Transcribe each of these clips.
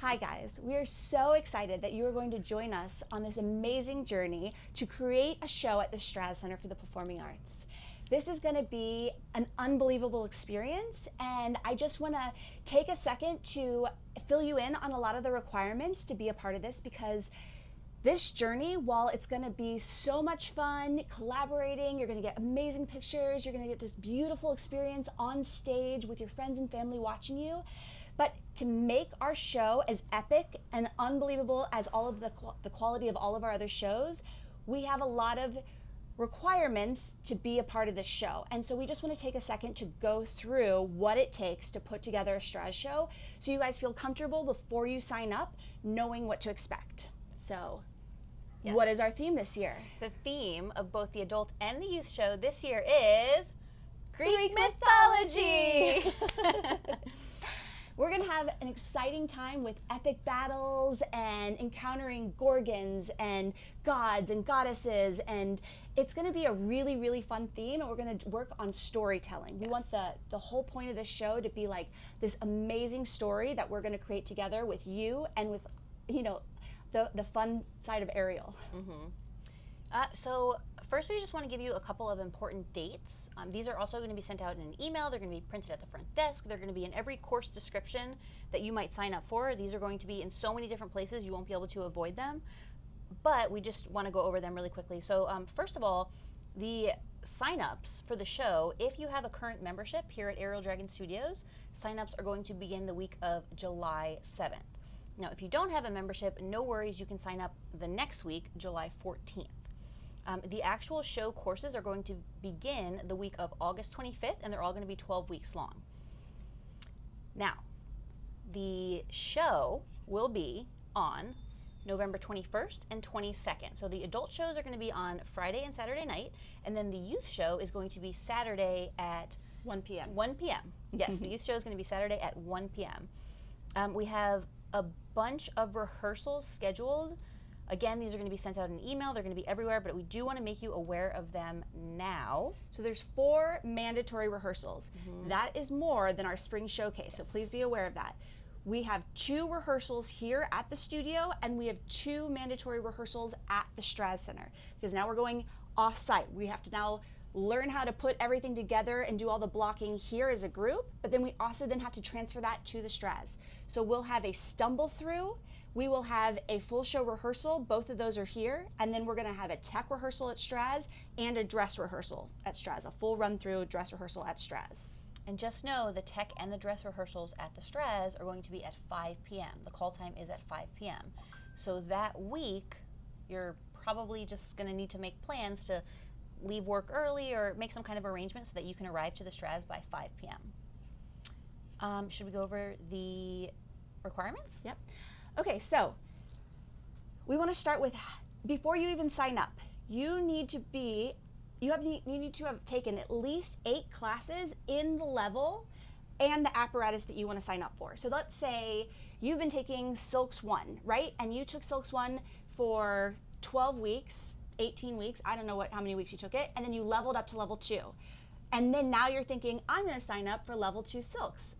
Hi guys, we are so excited that you are going to join us on this amazing journey to create a show at the Straz Center for the Performing Arts. This is going to be an unbelievable experience, and I just want to take a second to fill you in on a lot of the requirements to be a part of this, because this journey, while it's going to be so much fun collaborating, you're going to get amazing pictures, you're going to get this beautiful experience on stage with your friends and family watching you. But to make our show as epic and unbelievable as all of the quality of all of our other shows, we have a lot of requirements to be a part of this show. And so we just want to take a second to go through what it takes to put together a Straz show so you guys feel comfortable before you sign up, knowing what to expect. So Yes. What is our theme this year? The theme of both the adult and the youth show this year is Greek mythology. We're going to have an exciting time with epic battles and encountering gorgons and gods and goddesses, and it's going to be a really, really fun theme, and we're going to work on storytelling. We want the whole point of this show to be like this amazing story that we're going to create together with you and with, you know, the fun side of Ariel. So first we just want to give you a couple of important dates. These are also going to be sent out in an email. They're going to be printed at the front desk. They're going to be in every course description that you might sign up for. These are going to be in so many different places you won't be able to avoid them, but we just want to go over them really quickly. So first of all, the sign-ups for the show, if you have a current membership here at Ariel Dragon Studios, sign-ups are going to begin the week of July 7th. Now, if you don't have a membership, no worries, you can sign up the next week, July 14th. The actual show courses are going to begin the week of August 25th, and they're all going to be 12 weeks long. Now, the show will be on November 21st and 22nd. So the adult shows are going to be on Friday and Saturday night, and then the youth show is going to be Saturday at 1 p.m. 1 p.m. Yes, the youth show is going to be Saturday at 1 p.m. We have a bunch of rehearsals scheduled. Again, these are going to be sent out in email. They're going to be everywhere, but we do want to make you aware of them now. So there's 4 mandatory rehearsals. That is more than our spring showcase, so please be aware of that. We have 2 rehearsals here at the studio, and we have 2 mandatory rehearsals at the Straz Center, because now we're going off-site. We have to now learn how to put everything together and do all the blocking here as a group, but then we also then have to transfer that to the Straz. So we'll have a stumble through, we will have a full show rehearsal, both of those are here, and then we're gonna have a tech rehearsal at Straz and a dress rehearsal at Straz, a full run through dress rehearsal at Straz. And just know the tech and the dress rehearsals at the Straz are going to be at 5 p.m. The call time is at 5 p.m. So that week, you're probably just gonna need to make plans to leave work early or make some kind of arrangement so that you can arrive to the Straz by 5 p.m. Should we go over the requirements? Yep. Okay, so we want to start with, before you even sign up, you need to have taken at least 8 classes in the level and the apparatus that you want to sign up for. So let's say you've been taking Silks 1, right? And you took Silks 1 for 12 weeks, 18 weeks, I don't know how many weeks you took it, and then you leveled up to level 2. And then now you're thinking, I'm going to sign up for level 2 Silks.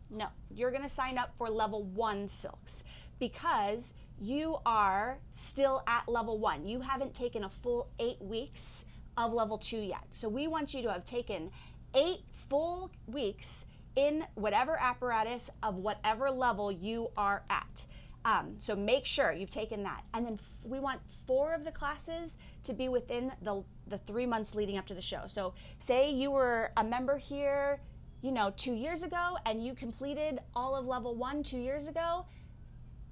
No, you're going to sign up for level 1 Silks, because you are still at level 1. You haven't taken a full 8 weeks of level 2 yet. So we want you to have taken 8 full weeks in whatever apparatus of whatever level you are at. So make sure you've taken that. And then we want 4 of the classes to be within the 3 months leading up to the show. So say you were a member here, 2 years ago, and you completed all of level 1 2 years ago,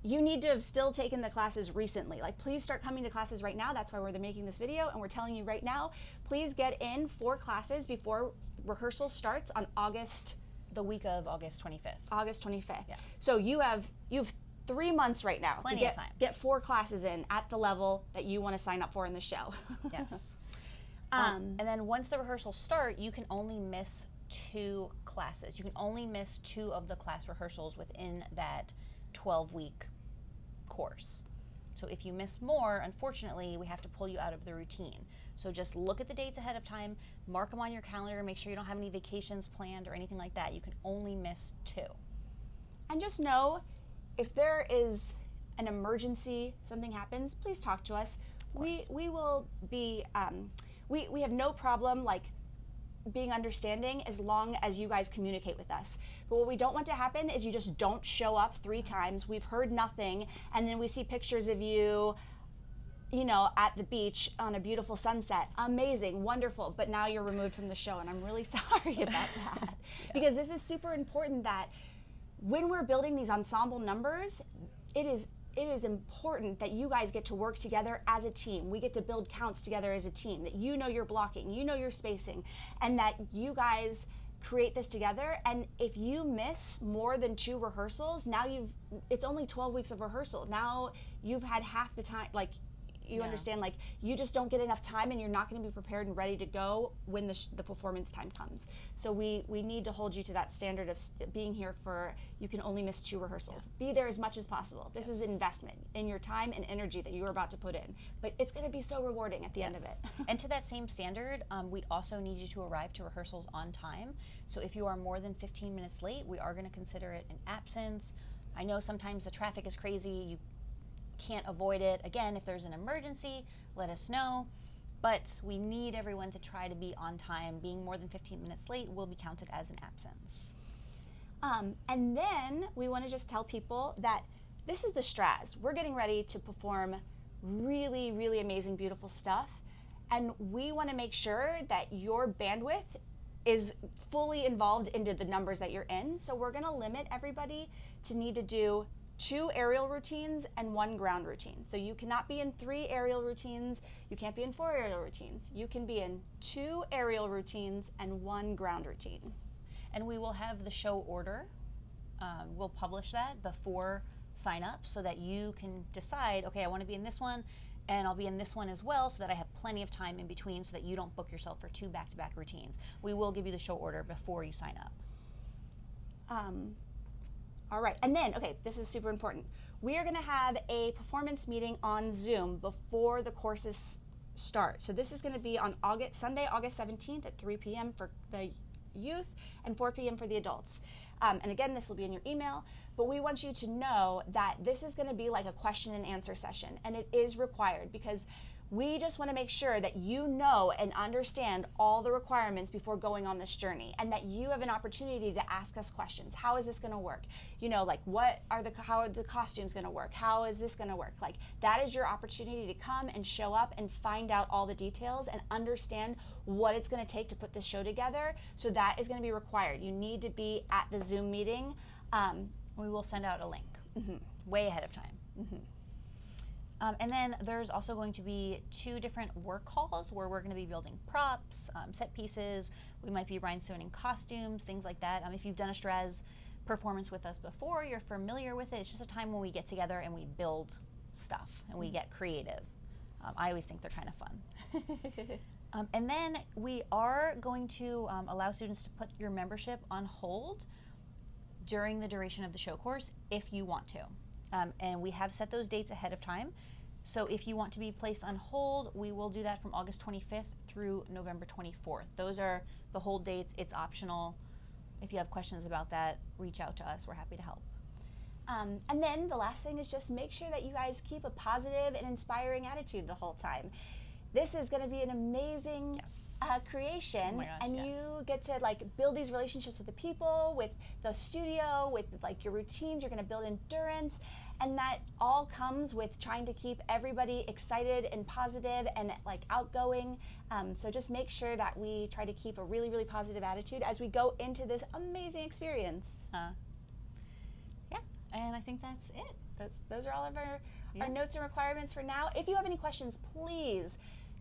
you need to have still taken the classes recently. Like, please start coming to classes right now. That's why we're making this video, and we're telling you right now, please get in 4 classes before rehearsal starts on the week of August 25th. August 25th. Yeah. So you have 3 months right now Plenty to of time. get 4 classes in at the level that you want to sign up for in the show. Yes. And then once the rehearsals start, you can only miss 2 classes. You can only miss 2 of the class rehearsals within that 12-week course. So if you miss more, unfortunately, we have to pull you out of the routine. So just look at the dates ahead of time, mark them on your calendar, make sure you don't have any vacations planned or anything like that. You can only miss 2. And just know, if there is an emergency, something happens, please talk to us. We will be, we have no problem like being understanding as long as you guys communicate with us. But what we don't want to happen is you just don't show up 3 times, we've heard nothing, and then we see pictures of you, you know, at the beach on a beautiful sunset. Amazing, wonderful, but now you're removed from the show, and I'm really sorry about that. Because this is super important that when we're building these ensemble numbers, it is important that you guys get to work together as a team. We get to build counts together as a team, that you know your blocking, you know your spacing, and that you guys create this together. And if you miss more than 2 rehearsals, now it's only 12 weeks of rehearsal. Now you've had half the time, like, you understand, like, you just don't get enough time, and you're not going to be prepared and ready to go when the performance time comes. So we need to hold you to that standard of being here for, you can only miss 2 rehearsals. Be there as much as possible. This is an investment in your time and energy that you're about to put in, but it's going to be so rewarding at the end of it. And to that same standard, we also need you to arrive to rehearsals on time. So if you are more than 15 minutes late, we are going to consider it an absence. I know sometimes the traffic is crazy. You can't avoid it. Again, if there's an emergency, let us know. But we need everyone to try to be on time. Being more than 15 minutes late will be counted as an absence. And then we want to just tell people that this is the Straz. We're getting ready to perform really, really amazing, beautiful stuff. And we want to make sure that your bandwidth is fully involved into the numbers that you're in. So we're going to limit everybody to need to do 2 aerial routines and 1 ground routine. So you cannot be in 3 aerial routines, you can't be in 4 aerial routines. You can be in 2 aerial routines and 1 ground routine. And we will have the show order. We'll publish that before sign up so that you can decide, okay, I want to be in this one, and I'll be in this one as well, so that I have plenty of time in between, so that you don't book yourself for 2 back-to-back routines. We will give you the show order before you sign up. All right, and then, okay, this is super important. We are gonna have a performance meeting on Zoom before the courses start. So this is gonna be on Sunday, August 17th at 3 p.m. for the youth and 4 p.m. for the adults. And again, this will be in your email, but we want you to know that this is gonna be like a question and answer session, and it is required because we just want to make sure that you know and understand all the requirements before going on this journey, and that you have an opportunity to ask us questions. How is this going to work? You know, like how are the costumes going to work? How is this going to work? Like, that is your opportunity to come and show up and find out all the details and understand what it's going to take to put this show together. So that is going to be required. You need to be at the Zoom meeting. We will send out a link way ahead of time. And then there's also going to be 2 different work halls where we're going to be building props, set pieces. We might be rhinestoning costumes, things like that. If you've done a Straz performance with us before, you're familiar with it. It's just a time when we get together and we build stuff and we get creative. I always think they're kind of fun. And then we are going to allow students to put your membership on hold during the duration of the show course if you want to. And we have set those dates ahead of time. So if you want to be placed on hold, we will do that from August 25th through November 24th. Those are the hold dates. It's optional. If you have questions about that, reach out to us. We're happy to help. And then the last thing is just make sure that you guys keep a positive and inspiring attitude the whole time. This is going to be an amazing creation, oh my gosh, and yes. You get to like build these relationships with the people, with the studio, with like your routines. You're going to build endurance, and that all comes with trying to keep everybody excited and positive and like outgoing. So just make sure that we try to keep a really, really positive attitude as we go into this amazing experience. Yeah, and I think that's it. Those are all of our notes and requirements for now. If you have any questions, please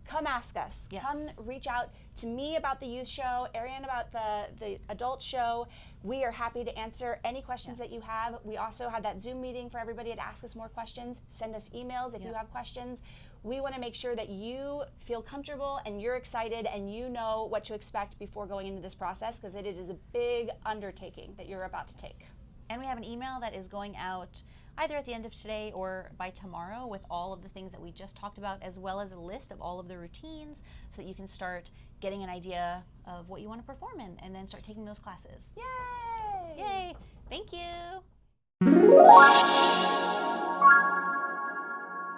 come ask us. Yes. Come reach out to me about the youth show, Ariane about the adult show. We are happy to answer any questions that you have. We also have that Zoom meeting for everybody to ask us more questions. Send us emails if you have questions. We want to make sure that you feel comfortable and you're excited and you know what to expect before going into this process, because it is a big undertaking that you're about to take. And we have an email that is going out either at the end of today or by tomorrow with all of the things that we just talked about, as well as a list of all of the routines, so that you can start getting an idea of what you want to perform in and then start taking those classes. Yay! Yay! Thank you!